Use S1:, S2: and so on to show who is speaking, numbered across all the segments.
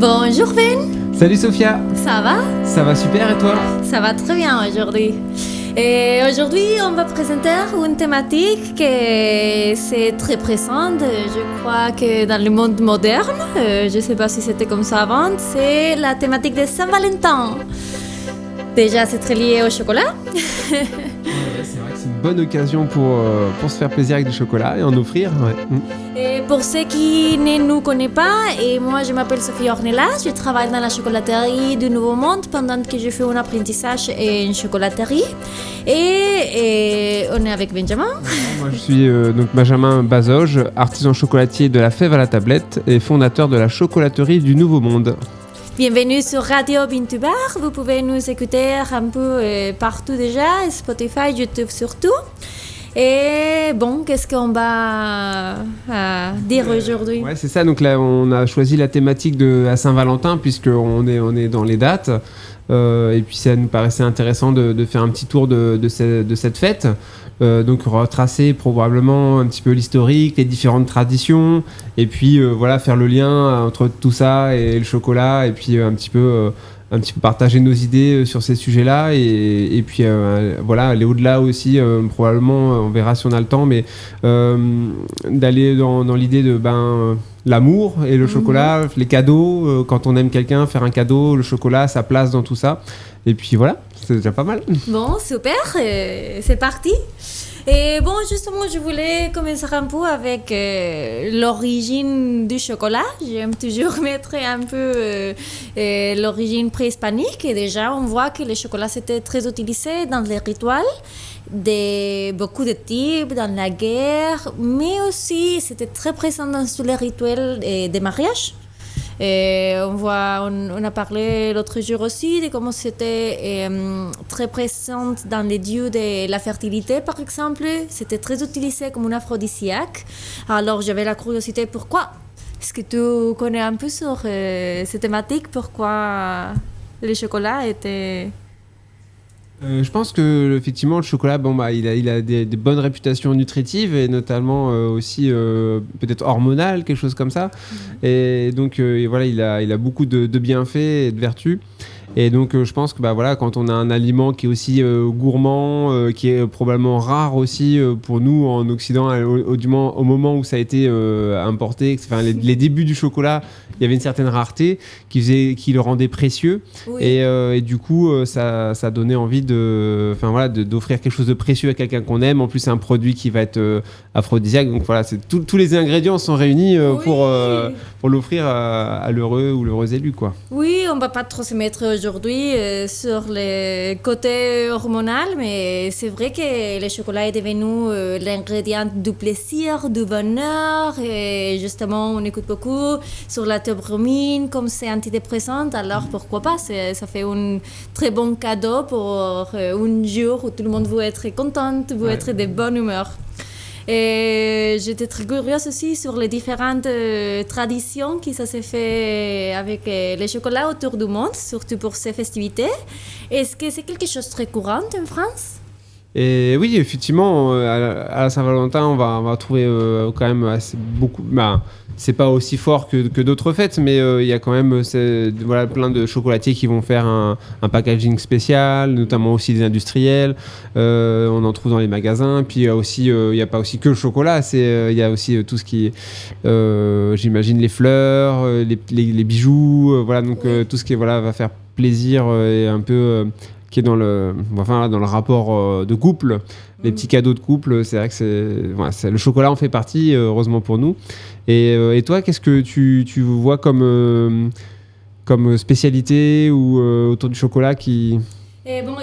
S1: Bonjour Ben,
S2: Salut Sophia,
S1: ça va?
S2: ça va super et toi?
S1: Ça va très bien aujourd'hui. Et aujourd'hui, on va présenter une thématique qui c'est très présente, je crois que dans le monde moderne, je ne sais pas si c'était comme ça avant, c'est la thématique de Saint-Valentin. Déjà, c'est très lié au chocolat.
S2: Ouais, c'est vrai que c'est une bonne occasion pour se faire plaisir avec du chocolat et en offrir. Ouais.
S1: Et pour ceux qui ne nous connaissent pas, et moi je m'appelle Sophie Ornelas, je travaille dans la chocolaterie du Nouveau Monde pendant que je fais un apprentissage en chocolaterie. Et on est avec Benjamin.
S2: Moi je suis donc Benjamin Bazoge, artisan chocolatier de la Fève à la Tablette et fondateur de la chocolaterie du Nouveau Monde.
S1: Bienvenue sur Radio Bintubar, vous pouvez nous écouter un peu partout déjà, Spotify, YouTube surtout. Et bon, qu'est-ce qu'on va dire aujourd'hui?
S2: Ouais, c'est ça. Donc là, on a choisi la thématique de la Saint-Valentin puisqu'on est dans les dates. Et puis ça nous paraissait intéressant de faire un petit tour de cette fête. Donc retracer probablement un petit peu l'historique, les différentes traditions. Et puis voilà, faire le lien entre tout ça et le chocolat. Et puis un petit peu partager nos idées sur ces sujets-là et puis voilà, aller au-delà aussi, probablement, on verra si on a le temps, mais d'aller dans l'idée de l'amour et le chocolat, les cadeaux, quand on aime quelqu'un, faire un cadeau, le chocolat, sa place dans tout ça. Et puis voilà, c'est déjà pas mal.
S1: Bon, super, c'est parti. Et bon, justement, je voulais commencer un peu avec l'origine du chocolat. J'aime toujours mettre un peu l'origine préhispanique. Et déjà, on voit que le chocolat c'était très utilisé dans les rituels de beaucoup de types, dans la guerre, mais aussi c'était très présent dans tous les rituels des mariages. Et on a parlé l'autre jour aussi de comment c'était très présente dans les dieux de la fertilité, par exemple. C'était très utilisé comme un aphrodisiaque. Alors j'avais la curiosité, pourquoi? Est-ce que tu connais un peu sur cette thématique? Pourquoi le chocolat était...
S2: Je pense que effectivement le chocolat, il a des bonnes réputations nutritives et notamment aussi peut-être hormonales, quelque chose comme ça. Et donc voilà, il a beaucoup de bienfaits et de vertus. Et donc je pense que voilà, quand on a un aliment qui est aussi gourmand, qui est probablement rare aussi pour nous en Occident, du moins au moment où ça a été importé, enfin les débuts du chocolat, il y avait une certaine rareté qui le rendait précieux. Oui. Et du coup ça donnait envie d'offrir quelque chose de précieux à quelqu'un qu'on aime. En plus c'est un produit qui va être aphrodisiaque, donc voilà, tous les ingrédients sont réunis pour l'offrir à l'heureux ou l'heureuse élue, quoi.
S1: Oui, on va pas trop se mettre aujourd'hui sur le côté hormonal, mais c'est vrai que le chocolat est devenu l'ingrédient du plaisir, du bonheur, et justement on écoute beaucoup sur la théobromine, comme c'est antidépressant, alors pourquoi pas, ça fait un très bon cadeau pour un jour où tout le monde veut être content, veut être de bonne humeur. Et j'étais très curieuse aussi sur les différentes traditions qui ça s'est fait avec les chocolats autour du monde, surtout pour ces festivités. Est-ce que c'est quelque chose de très courant en France?
S2: Et oui, effectivement, à la Saint-Valentin, on va trouver quand même beaucoup. C'est pas aussi fort que d'autres fêtes, mais il y a quand même plein de chocolatiers qui vont faire un packaging spécial, notamment aussi des industriels. On en trouve dans les magasins. Puis il y a pas aussi que le chocolat. Il y a aussi tout ce qui est, j'imagine, les fleurs, les bijoux. Voilà, donc tout ce qui va faire plaisir et un peu. Qui est dans le rapport de couple, les petits cadeaux de couple, c'est vrai que le chocolat en fait partie, heureusement pour nous. Et toi, qu'est-ce que tu vois comme spécialité ou autour du chocolat qui...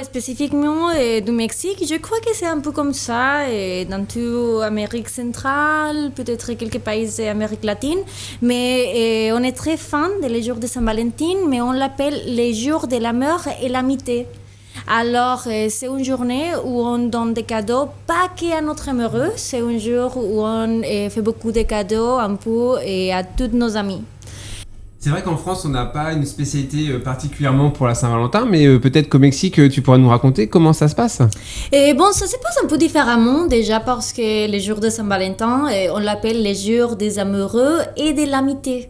S1: Spécifiquement du Mexique, je crois que c'est un peu comme ça, et dans toute Amérique centrale, peut-être quelques pays d'Amérique latine, mais on est très fan des jours de Saint-Valentin, mais on l'appelle les jours de l'amour et l'amitié. Alors, c'est une journée où on donne des cadeaux, pas qu'à notre amoureux, c'est un jour où on fait beaucoup de cadeaux un peu et à tous nos amis.
S2: C'est vrai qu'en France, on n'a pas une spécialité particulièrement pour la Saint-Valentin, mais peut-être qu'au Mexique, tu pourras nous raconter comment ça se passe.
S1: Et bon, ça se passe un peu différemment déjà parce que les jours de Saint-Valentin, on l'appelle les jours des amoureux et de l'amitié.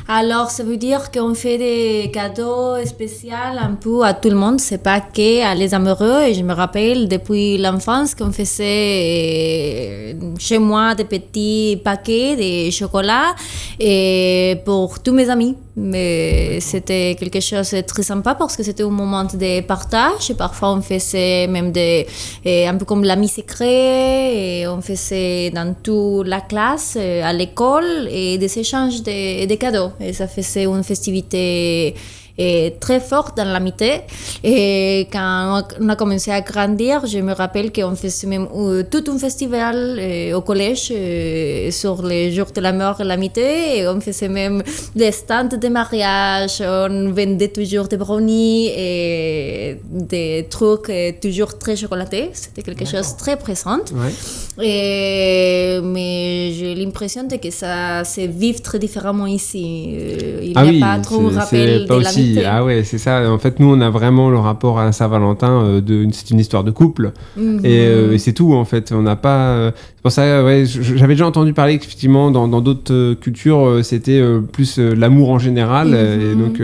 S1: Alors, ça veut dire qu'on fait des cadeaux spéciaux un peu à tout le monde, c'est pas que à les amoureux. Et je me rappelle depuis l'enfance qu'on faisait chez moi des petits paquets de chocolat et pour tous mes amis. Mais c'était quelque chose de très sympa parce que c'était un moment de partage. Et parfois, on faisait même un peu comme l'ami secret. Et on faisait dans toute la classe, à l'école, et des échanges de cadeaux. Et ça faisait une festivité très forte dans l'amitié. Et quand on a commencé à grandir, je me rappelle qu'on faisait même tout un festival au collège sur les jours de la mort et l'amitié. Et on faisait même des stands de mariage. On vendait toujours des brownies et des trucs toujours très chocolatés. C'était quelque chose de très présent. Mais j'ai l'impression que ça se vit très différemment ici. Il n'y a pas trop un rappel de l'amitié.
S2: Ah ouais, c'est ça. En fait, nous, on a vraiment le rapport à Saint-Valentin. C'est une histoire de couple. Et c'est tout, en fait. On n'a pas... c'est pour ça, ouais, j'avais déjà entendu parler qu'effectivement, dans d'autres cultures, c'était plus l'amour en général. Et donc...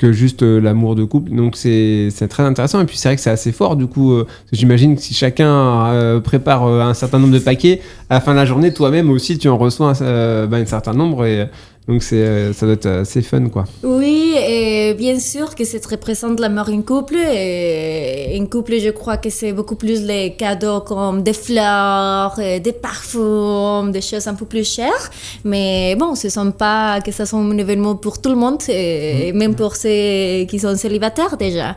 S2: que juste l'amour de couple. Donc c'est très intéressant. Et puis c'est vrai que c'est assez fort. Du coup, j'imagine que si chacun prépare un certain nombre de paquets, à la fin de la journée, toi-même aussi, tu en reçois un certain nombre. Et donc ça doit être assez fun, quoi.
S1: Oui, et bien sûr que c'est très présent l'amour en couple. Et en couple, je crois que c'est beaucoup plus les cadeaux comme des fleurs, des parfums, des choses un peu plus chères. Mais bon, ce ne sont pas que ça soit un événement pour tout le monde, et même pour ceux qui sont célibataires déjà.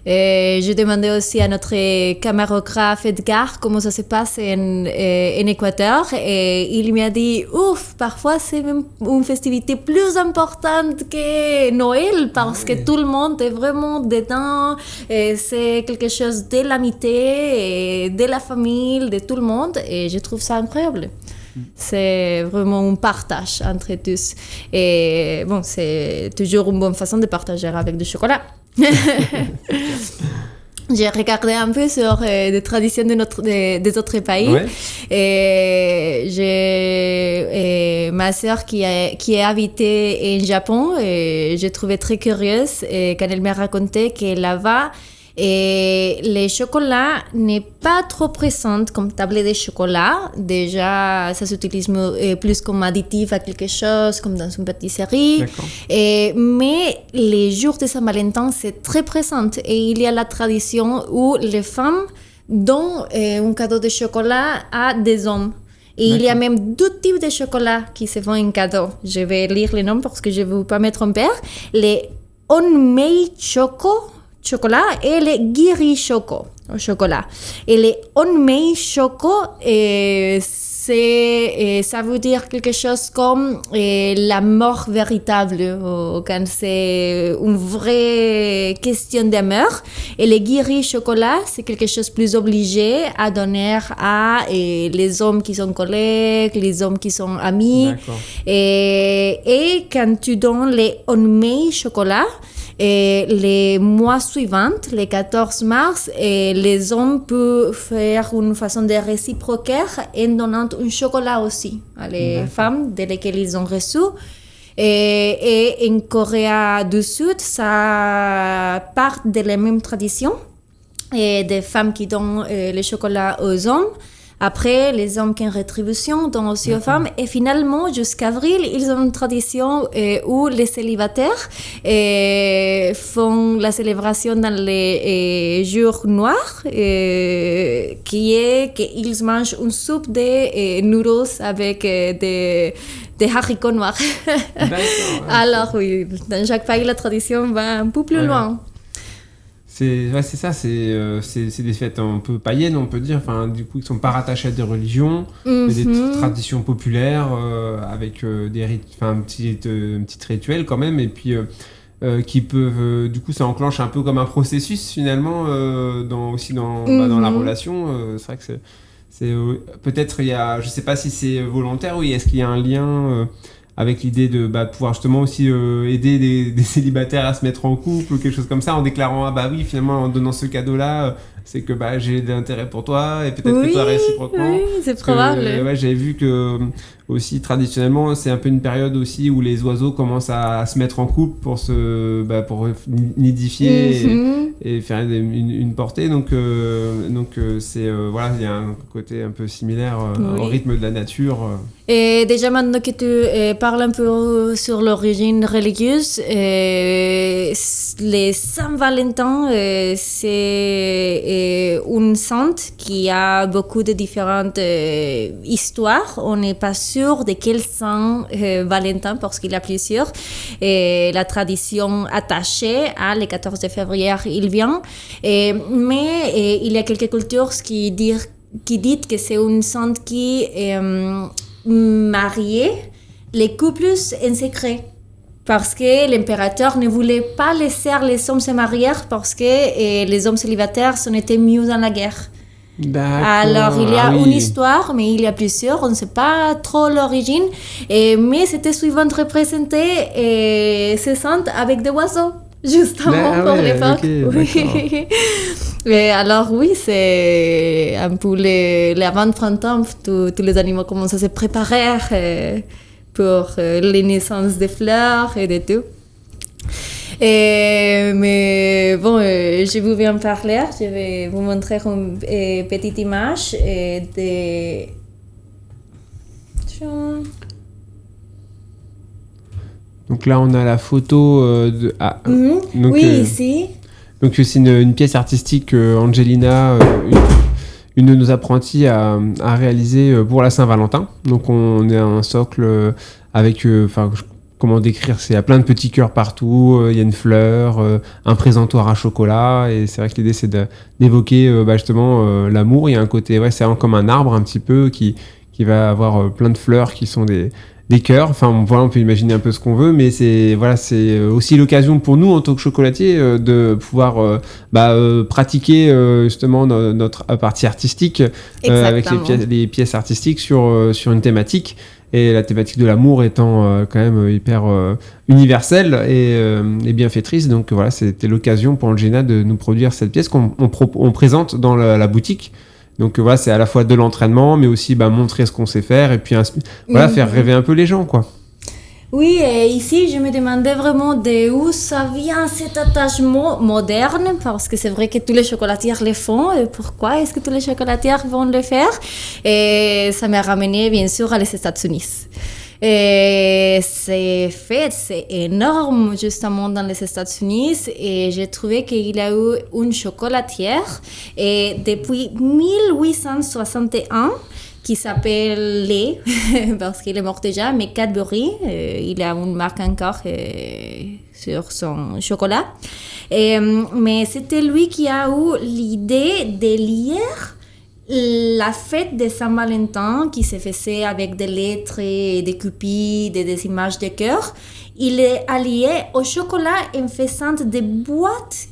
S1: Et je demandais aussi à notre camarographe Edgar comment ça se passe en Équateur. Et il m'a dit, ouf, parfois c'est même une festivité plus importante que Noël parce que tout le monde est vraiment dedans. Et c'est quelque chose de l'amitié, et de la famille, de tout le monde. Et je trouve ça incroyable. C'est vraiment un partage entre tous. Et bon, c'est toujours une bonne façon de partager avec du chocolat. J'ai regardé un peu sur des traditions des autres pays. Et j'ai ma sœur qui est habitée au Japon, et j'ai trouvé très curieuse quand elle m'a raconté que là-bas, et le chocolat n'est pas trop présent comme tablette de chocolat. Déjà, ça s'utilise plus comme additif à quelque chose, comme dans une pâtisserie. Mais les jours de Saint-Valentin, c'est très présent. Et il y a la tradition où les femmes donnent un cadeau de chocolat à des hommes. Et il y a même deux types de chocolat qui se font en cadeau. Je vais lire les noms parce que je ne veux pas me tromper. Les Onmei chocolat et les Giri choco au chocolat. Et les Onmei choco, ça veut dire quelque chose comme la mort véritable, quand c'est une vraie question d'amour. Et les Giri chocolat, c'est quelque chose de plus obligé à donner à les hommes qui sont collègues, les hommes qui sont amis. Et quand tu donnes les Onmei chocolat, et les mois suivants, les 14 mars, les hommes peuvent faire une façon de réciproquer en donnant un chocolat aussi à les femmes de lesquelles ils ont reçu. Et en Corée du Sud, ça part de la même tradition, et des femmes qui donnent le chocolat aux hommes. Après, les hommes qui ont rétribution donnent aussi aux femmes. Et finalement, jusqu'à avril, ils ont une tradition où les célibataires font la célébration dans les jours noirs, qui est qu'ils mangent une soupe de noodles avec des haricots noirs. Alors oui, dans chaque pays, la tradition va un peu plus loin.
S2: C'est ça, c'est des fêtes un peu païennes, on peut dire, enfin, du coup, qui ne sont pas rattachées à des religions, mais des traditions populaires, avec un petit rituel quand même, et puis qui peuvent, du coup, ça enclenche un peu comme un processus finalement, dans la relation. C'est vrai que c'est peut-être, il y a, je ne sais pas si c'est volontaire, est-ce qu'il y a un lien avec l'idée de pouvoir justement aussi aider des célibataires à se mettre en couple ou quelque chose comme ça, en déclarant finalement en donnant ce cadeau-là, c'est que j'ai de l'intérêt pour toi et peut-être que toi réciproquement.
S1: Oui, c'est probable.
S2: J'avais vu que aussi traditionnellement, c'est un peu une période aussi où les oiseaux commencent à se mettre en couple pour pour nidifier et faire une portée. Donc c'est voilà, il y a un côté un peu similaire au rythme de la nature.
S1: Et déjà maintenant que tu parles un peu sur l'origine religieuse, les Saint-Valentin, c'est une sainte qui a beaucoup de différentes histoires. On n'est pas sûr de quel Saint Valentin parce qu'il y a plusieurs. Et la tradition attachée à le 14 février, il vient. Mais il y a quelques cultures qui disent que c'est une sainte qui mariait les couples en secret. Parce que l'impérateur ne voulait pas laisser les hommes se marier parce que les hommes célibataires en étaient mieux dans la guerre.
S2: D'accord.
S1: Alors, il y a une histoire, mais il y a plusieurs, on ne sait pas trop l'origine. Mais c'était souvent représenté ces saintes avec des oiseaux, justement, pour l'époque.
S2: Okay,
S1: Et alors, oui, c'est un peu l'avant-printemps, tous les animaux commencent à se préparer pour les naissances des fleurs et de tout. Mais bon, je vous vais en parler. Je vais vous montrer une petite image de...
S2: Donc là, on a la photo de...
S1: donc, oui, ici.
S2: Donc c'est une pièce artistique Angelina, une de nos apprentis a réalisé pour la Saint-Valentin. Donc on est à un socle avec... comment décrire, il y a plein de petits cœurs partout, il y a une fleur, un présentoir à chocolat, et c'est vrai que l'idée c'est d'évoquer justement l'amour. Il y a un côté, c'est comme un arbre un petit peu qui va avoir plein de fleurs qui sont des cœurs. Enfin voilà, on peut imaginer un peu ce qu'on veut, mais c'est aussi l'occasion pour nous en tant que chocolatiers de pouvoir pratiquer justement notre partie artistique avec les pièces artistiques sur une thématique. Et la thématique de l'amour étant quand même hyper universelle et bienfaitrice. Donc voilà, c'était l'occasion pour Angelina de nous produire cette pièce qu'on présente dans la boutique. Donc voilà, c'est à la fois de l'entraînement, mais aussi montrer ce qu'on sait faire et puis faire rêver un peu les gens, quoi.
S1: Oui, et ici, je me demandais vraiment d'où ça vient cet attachement moderne, parce que c'est vrai que tous les chocolatiers le font, et pourquoi est-ce que tous les chocolatiers vont le faire? Et ça m'a ramené, bien sûr, à les États-Unis. Et c'est énorme, justement, dans les États-Unis, et j'ai trouvé qu'il y a eu une chocolatière, et depuis 1861, qui s'appelle Lay, parce qu'il est mort déjà, mais Cadbury, il a une marque encore sur son chocolat. Mais c'était lui qui a eu l'idée de lier la fête de Saint-Valentin, qui se faisait avec des lettres et des cupides et des images de cœur. Il est allié au chocolat en faisant des boîtes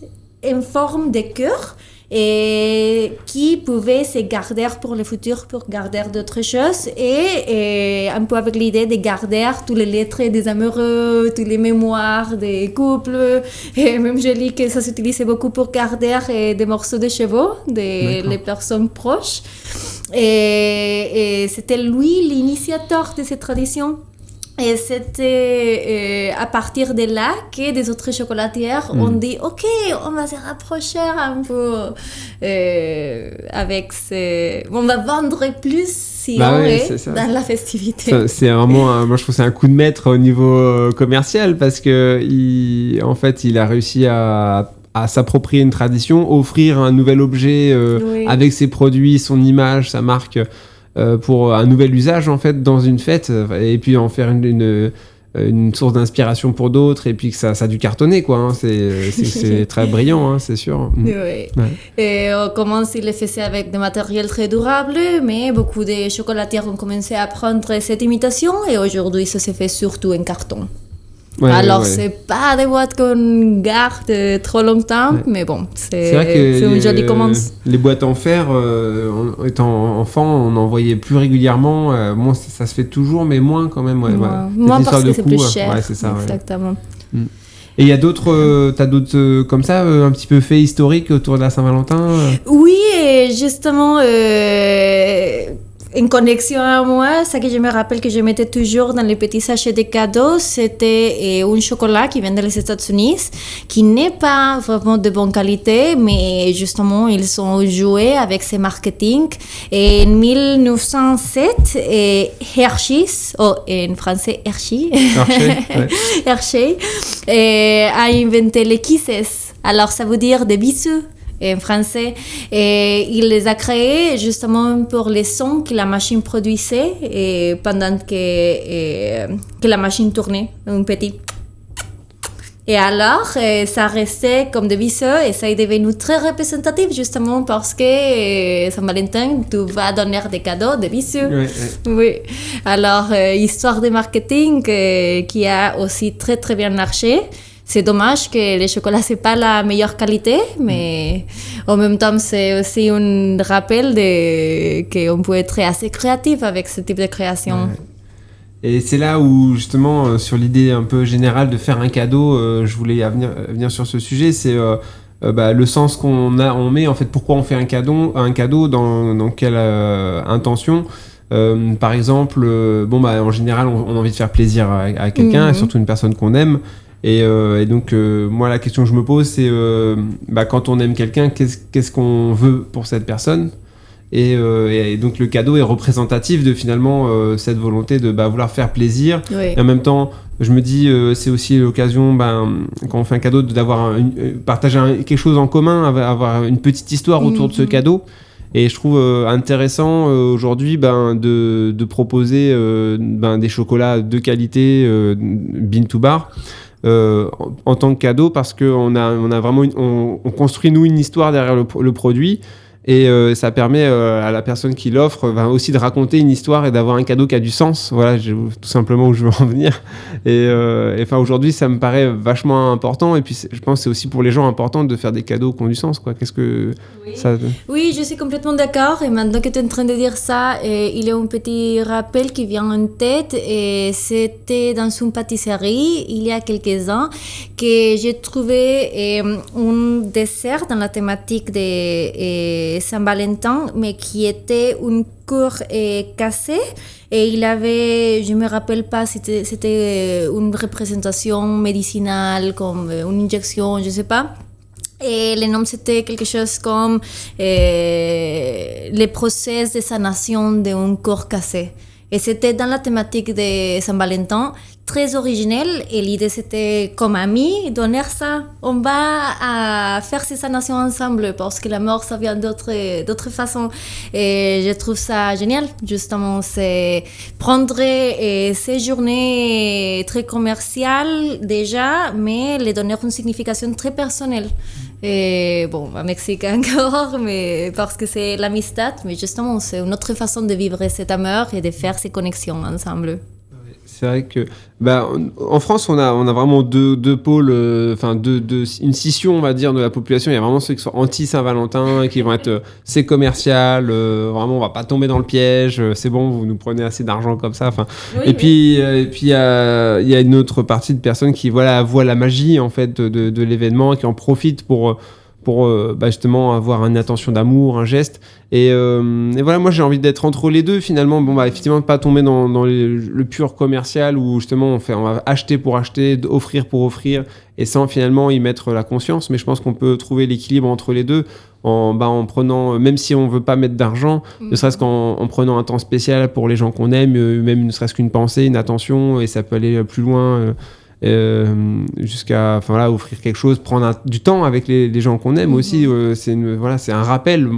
S1: en forme de cœur, et qui pouvaient se garder pour le futur, pour garder d'autres choses, et un peu avec l'idée de garder tous les lettres des amoureux, tous les mémoires des couples, et même je lis que ça s'utilisait beaucoup pour garder des morceaux de cheveux les personnes proches, et c'était lui l'initiateur de cette tradition. Et c'était à partir de là que des autres chocolatières ont dit ok, on va se rapprocher un peu avec on va vendre plus si on est dans la festivité.
S2: C'est vraiment moi je trouve que c'est un coup de maître au niveau commercial, parce que en fait il a réussi à s'approprier une tradition, offrir un nouvel objet avec ses produits, son image, sa marque, pour un nouvel usage en fait dans une fête, et puis en faire une source d'inspiration pour d'autres, et puis que ça a dû cartonner, quoi, hein. C'est très brillant, hein, c'est sûr.
S1: Oui. Ouais. Et on commence, il le faisait avec des matériels très durables, mais beaucoup de chocolatiers ont commencé à prendre cette imitation, et aujourd'hui ça se fait surtout en carton. Alors c'est pas des boîtes qu'on garde trop longtemps, mais bon, c'est une jolie commande.
S2: Les boîtes en fer, étant enfant, on en voyait plus régulièrement. Moi, ça se fait toujours, mais moins quand même.
S1: Moins parce que c'est plus cher.
S2: C'est ça.
S1: Exactement.
S2: Et il y a d'autres, t'as d'autres comme ça, un petit peu faits historiques autour de la Saint-Valentin
S1: Oui, et justement, une connexion à moi, ça que je me rappelle que je mettais toujours dans les petits sachets de cadeaux, c'était un chocolat qui vient des États-Unis, qui n'est pas vraiment de bonne qualité, mais justement, ils ont joué avec ce marketing. Et en 1907, Hershey's, en français Hershey,
S2: ouais.
S1: Hershey a inventé les kisses. Alors, ça veut dire des bisous en français. Et il les a créés justement pour les sons que la machine produisait et pendant que la machine tournait, un petit. Et alors, ça restait comme des bisous et ça est devenu très représentatif justement parce que Saint-Valentin, tu vas donner des cadeaux, des bisous.
S2: Ouais.
S1: Oui. Alors, histoire de marketing qui a aussi très très bien marché. C'est dommage que le chocolat, c'est pas la meilleure qualité, mais en même temps, c'est aussi un rappel qu'on peut être assez créatif avec ce type de création.
S2: Ouais. Et c'est là où, justement, sur l'idée un peu générale de faire un cadeau, je voulais venir sur ce sujet, c'est le sens on met, en fait, pourquoi on fait un cadeau dans quelle intention. Par exemple, en général, on a envie de faire plaisir à quelqu'un, surtout une personne qu'on aime. Et donc, moi, la question que je me pose, c'est quand on aime quelqu'un, qu'est-ce qu'on veut pour cette personne ? Et donc, le cadeau est représentatif de finalement cette volonté de vouloir faire plaisir.
S1: Oui.
S2: Et en même temps, je me dis, c'est aussi l'occasion, quand on fait un cadeau, partager quelque chose en commun, avoir une petite histoire autour de ce cadeau. Et je trouve intéressant aujourd'hui de proposer des chocolats de qualité bean to bar. En tant que cadeau parce qu'on a vraiment on construit nous une histoire derrière le produit et ça permet à la personne qui l'offre aussi de raconter une histoire et d'avoir un cadeau qui a du sens. Voilà, tout simplement où je veux en venir. Et aujourd'hui, ça me paraît vachement important. Et puis, je pense que c'est aussi pour les gens important de faire des cadeaux qui ont du sens, quoi. Qu'est-ce que ça...
S1: Oui, je suis complètement d'accord. Et maintenant que tu es en train de dire ça, il y a un petit rappel qui vient en tête. Et c'était dans une pâtisserie, il y a quelques ans, que j'ai trouvé un dessert dans la thématique de Saint-Valentin, mais qui était une cour cassée. Et il avait, je me rappelle pas, c'était une représentation médicinale, comme une injection, je sais pas. Et le nom, c'était quelque chose comme le process de sanation d'un corps cassé. Et c'était dans la thématique de Saint-Valentin, très originel. Et l'idée, c'était comme amis, donner ça. On va faire ces sanations ensemble parce que la mort, ça vient d'autres façons. Et je trouve ça génial, justement. C'est prendre ces journées très commerciales déjà, mais les donner une signification très personnelle. Et bon, au Mexique encore, mais parce que c'est l'amistad, mais justement, c'est une autre façon de vivre cet amour et de faire ces connexions ensemble.
S2: C'est vrai que en France, on a vraiment deux pôles, une scission, on va dire, de la population. Il y a vraiment ceux qui sont anti-Saint-Valentin, qui vont être c'est commercial, vraiment on va pas tomber dans le piège, c'est bon, vous nous prenez assez d'argent comme ça. Oui, et puis il y a une autre partie de personnes qui voient la magie en fait de l'événement, qui en profitent pour justement avoir une intention d'amour, un geste. Et voilà, moi j'ai envie d'être entre les deux finalement. Effectivement, pas tomber dans le pur commercial où justement on va acheter pour acheter, offrir pour offrir, et sans finalement y mettre la conscience. Mais je pense qu'on peut trouver l'équilibre entre les deux en prenant, même si on veut pas mettre d'argent, ne serait-ce qu'en prenant un temps spécial pour les gens qu'on aime, même ne serait-ce qu'une pensée, une attention, et ça peut aller plus loin. Jusqu'à offrir quelque chose, prendre du temps avec les gens qu'on aime aussi, c'est un rappel.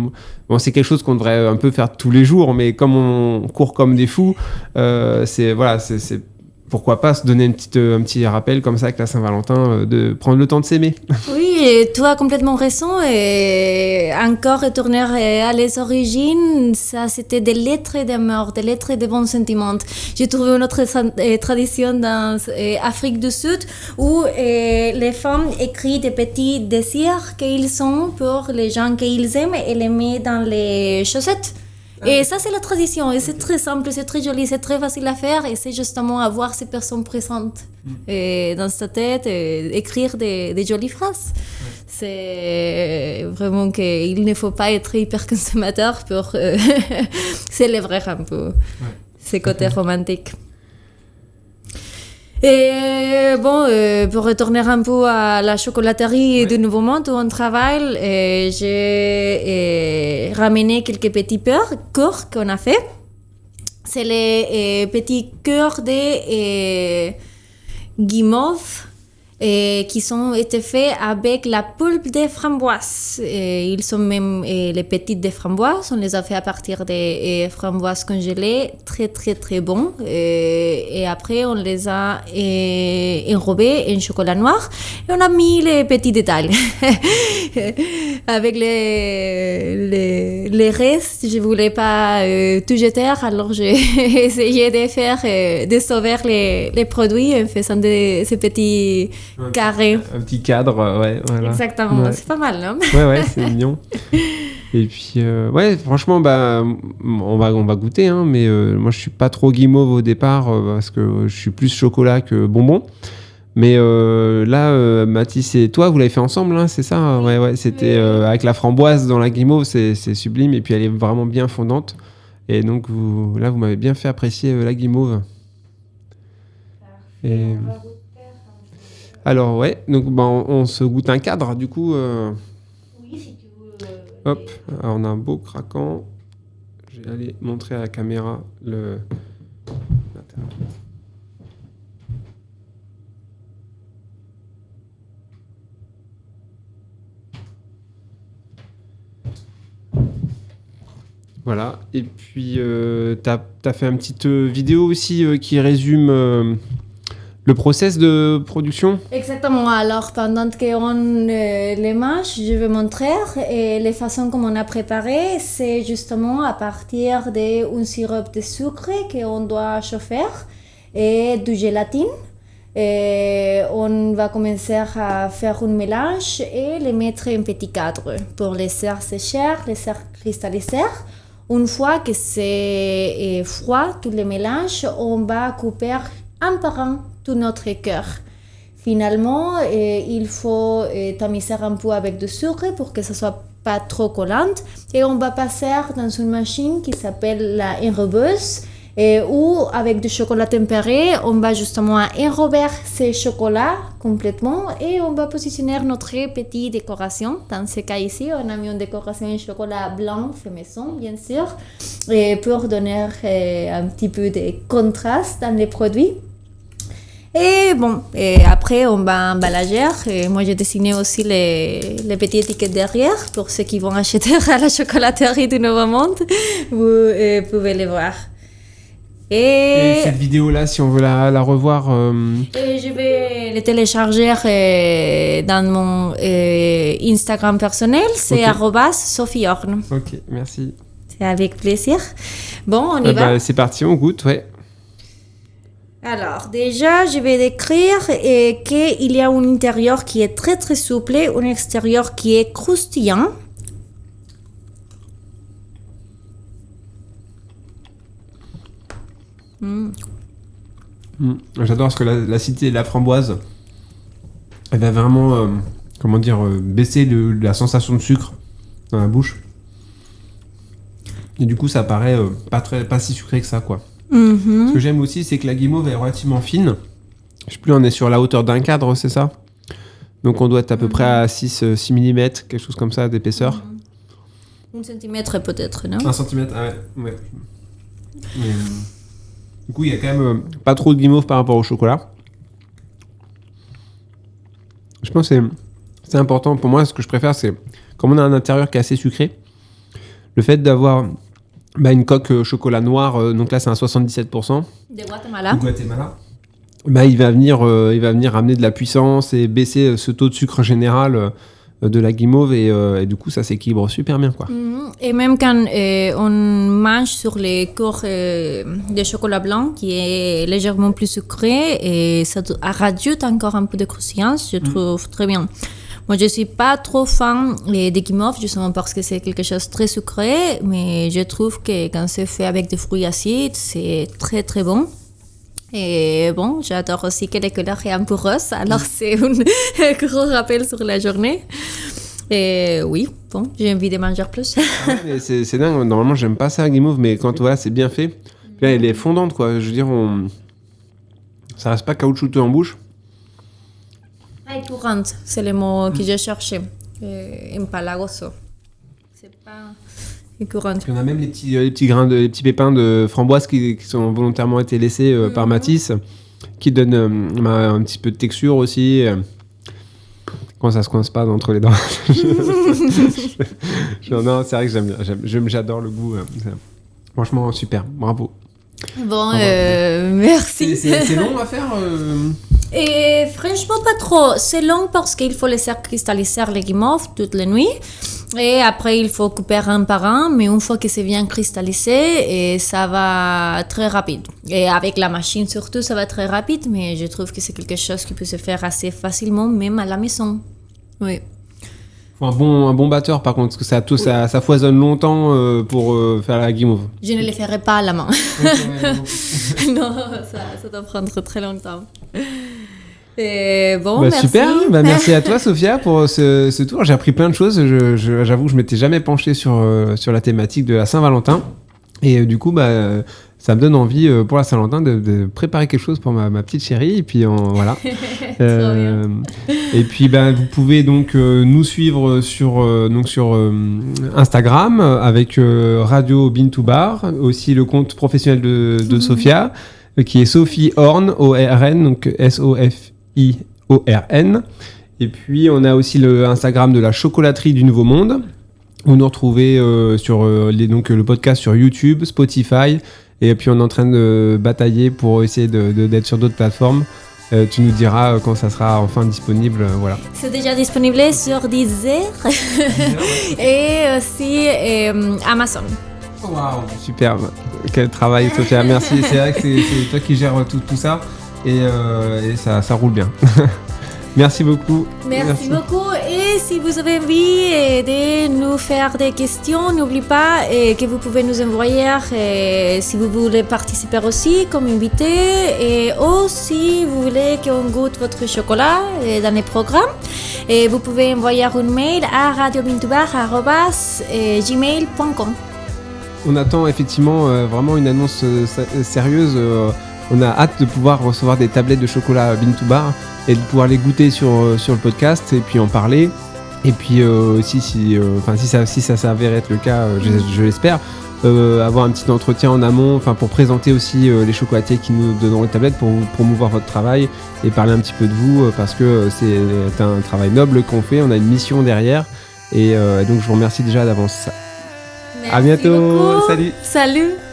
S2: C'est quelque chose qu'on devrait un peu faire tous les jours, mais comme on court comme des fous, c'est pourquoi pas se donner un petit rappel comme ça avec la Saint-Valentin, de prendre le temps de s'aimer.
S1: Oui, et tu as complètement raison. Et encore retourner à les origines, ça c'était des lettres d'amour, des lettres de bons sentiments. J'ai trouvé une autre tradition dans Afrique du Sud où les femmes écrivent des petits désirs qu'ils ont pour les gens qu'ils aiment et les mettent dans les chaussettes. Et ça, c'est la tradition. Et c'est très simple, c'est très joli, c'est très facile à faire. Et c'est justement avoir ces personnes présentes dans sa tête, et écrire des jolies phrases. C'est vraiment qu'il ne faut pas être hyper consommateur pour célébrer un peu ces côtés romantiques. Et bon, pour retourner un peu à la chocolaterie du Nouveau Monde où on travaille, j'ai ramené quelques petits cœurs qu'on a fait. C'est les petits cœurs de guimauve qui ont été faits avec la pulpe des framboises. Ils sont même les petites des framboises. On les a fait à partir des framboises congelées, très très très bons. Et après, on les a enrobés en chocolat noir et on a mis les petits détails. Avec les restes, je voulais pas tout jeter, alors j'ai essayé de sauver les produits en faisant ces petits carrés.
S2: Un petit cadre, ouais. Voilà.
S1: Exactement,
S2: ouais.
S1: C'est pas mal, non?
S2: Ouais, c'est mignon. Et puis, ouais, franchement, on va goûter, hein, mais moi, je suis pas trop guimauve au départ parce que je suis plus chocolat que bonbon. Mais là, Mathis et toi, vous l'avez fait ensemble, hein, c'est ça? Ouais, c'était avec la framboise dans la guimauve, c'est sublime. Et puis, elle est vraiment bien fondante. Et donc, vous m'avez bien fait apprécier la guimauve. Et... Alors, ouais, donc on se goûte un cadre, du coup.
S1: Oui, si tu veux.
S2: Hop, alors on a un beau craquant. Je vais aller montrer à la caméra le. Voilà, et puis t'as fait une petite vidéo aussi qui résume le process de production.
S1: Exactement, alors pendant qu'on les mange, je vais montrer et les façons comme on a préparé, c'est justement à partir d'un sirop de sucre qu'on doit chauffer et du gélatine. Et on va commencer à faire un mélange et les mettre en petit cadre pour les faire sécher, les faire cristalliser. Une fois que c'est froid, tous les mélanges, on va couper un par un tout notre cœur. Finalement, il faut tamiser un peu avec du sucre pour que ça soit pas trop collante. Et on va passer dans une machine qui s'appelle la enrobeuse. Où avec du chocolat tempéré, on va justement enrober ces chocolats complètement et on va positionner notre petite décoration. Dans ce cas ici, on a mis une décoration en chocolat blanc fait maison, bien sûr, et pour donner un petit peu de contraste dans les produits. Et bon, et après on va emballager. Et moi j'ai dessiné aussi les petites étiquettes derrière pour ceux qui vont acheter à la chocolaterie du Nouveau Monde. Vous pouvez les voir.
S2: Et cette vidéo-là, si on veut la revoir...
S1: Je vais le télécharger dans mon Instagram personnel, c'est @SophieHorn.
S2: Ok, merci.
S1: C'est avec plaisir. Bon, on y va.
S2: C'est parti, on goûte, ouais.
S1: Alors, déjà, je vais décrire qu'il y a un intérieur qui est très très souple, un extérieur qui est croustillant.
S2: J'adore parce que l'acidité de la framboise, elle va vraiment, baisser la sensation de sucre dans la bouche. Et du coup, ça paraît pas si sucré que ça, quoi. Ce que j'aime aussi, c'est que la guimauve est relativement fine. Je sais plus, on est sur la hauteur d'un cadre, c'est ça? Donc on doit être à peu près à 6 mm, quelque chose comme ça, d'épaisseur.
S1: 1 centimètre peut-être, non?
S2: 1 centimètre, ah ouais. Mais, du coup, il y a quand même pas trop de guimauve par rapport au chocolat. Je pense que c'est important pour moi. Ce que je préfère, c'est comme on a un intérieur qui est assez sucré, le fait d'avoir une coque chocolat noir, donc là c'est un 77%.
S1: De Guatemala.
S2: Il va venir amener de la puissance et baisser ce taux de sucre général de la guimauve et du coup ça s'équilibre super bien, quoi.
S1: Et même quand on mange sur les corps de chocolat blanc qui est légèrement plus sucré et ça rajoute encore un peu de croustillance, je trouve très bien. Moi, je suis pas trop fan des guimauves, justement parce que c'est quelque chose de très sucré, mais je trouve que quand c'est fait avec des fruits acides, c'est très très bon. Et bon, j'adore aussi que les couleurs soient un peu roses, alors c'est un gros rappel sur la journée. Et oui, bon, j'ai envie de manger plus.
S2: Ah ouais, mais c'est dingue, normalement j'aime pas ça la guimauve, mais quand voilà, c'est bien fait. Puis là, elle est fondante, quoi. Je veux dire, ça reste pas caoutchouteux en bouche.
S1: Courante, c'est le mot que j'ai cherché. Empalagoso. C'est pas courante.
S2: On a même les petits grains, les petits pépins de framboise qui sont volontairement été laissés par Mathis, qui donnent un petit peu de texture aussi. Quand ça se coince pas entre les dents. Non, c'est vrai que j'aime bien. J'adore le goût. Franchement, super. Bravo.
S1: Bon, merci.
S2: C'est long à faire
S1: Et franchement, pas trop. C'est long parce qu'il faut laisser cristalliser les guimauves toute la nuit. Et après, il faut couper un par un. Mais une fois que c'est bien cristallisé, et ça va très rapide. Et avec la machine surtout, ça va très rapide. Mais je trouve que c'est quelque chose qui peut se faire assez facilement, même à la maison. Oui.
S2: Un bon batteur, par contre, parce que ça foisonne longtemps pour faire la guimauve.
S1: Je ne le ferai pas à la main.
S2: Okay,
S1: non, ça doit prendre très longtemps. Et bon, merci.
S2: Super, merci à toi Sophia pour ce tour. J'ai appris plein de choses. J'avoue que je m'étais jamais penché sur la thématique de la Saint-Valentin. Et du coup, ça me donne envie pour la Saint-Valentin de préparer quelque chose pour ma petite chérie. Et puis voilà. Et puis vous pouvez donc nous suivre sur Instagram avec Radio Bean2Bar, aussi le compte professionnel de Sophia qui est Sophie Horn, O-R-N, donc S-O-F-I-O-R-N. Et puis on a aussi le Instagram de la chocolaterie du Nouveau Monde. Vous nous retrouvez sur le podcast sur YouTube, Spotify. Et puis on est en train de batailler pour essayer d'être sur d'autres plateformes. Tu nous diras quand ça sera enfin disponible. Voilà.
S1: C'est déjà disponible sur Deezer et aussi Amazon.
S2: Waouh, super. Quel travail, Sophia. Merci. C'est vrai que c'est toi qui gères tout ça et ça roule bien. Merci beaucoup.
S1: Merci beaucoup. Et si vous avez envie de nous faire des questions, n'oubliez pas que vous pouvez nous envoyer si vous voulez participer aussi comme invité et aussi vous voulez qu'on goûte votre chocolat dans les programmes. Et vous pouvez envoyer un mail à radiobean2bar@gmail.com.
S2: On attend effectivement vraiment une annonce sérieuse. On a hâte de pouvoir recevoir des tablettes de chocolat Bean2Bar et de pouvoir les goûter sur le podcast et puis en parler. Et puis aussi, si ça s'avère être le cas, je l'espère, avoir un petit entretien en amont pour présenter aussi les chocolatiers qui nous donneront les tablettes pour promouvoir votre travail et parler un petit peu de vous parce que c'est un travail noble qu'on fait. On a une mission derrière et donc je vous remercie déjà d'avance.
S1: Merci
S2: à bientôt.
S1: beaucoup.
S2: Salut.
S1: Salut.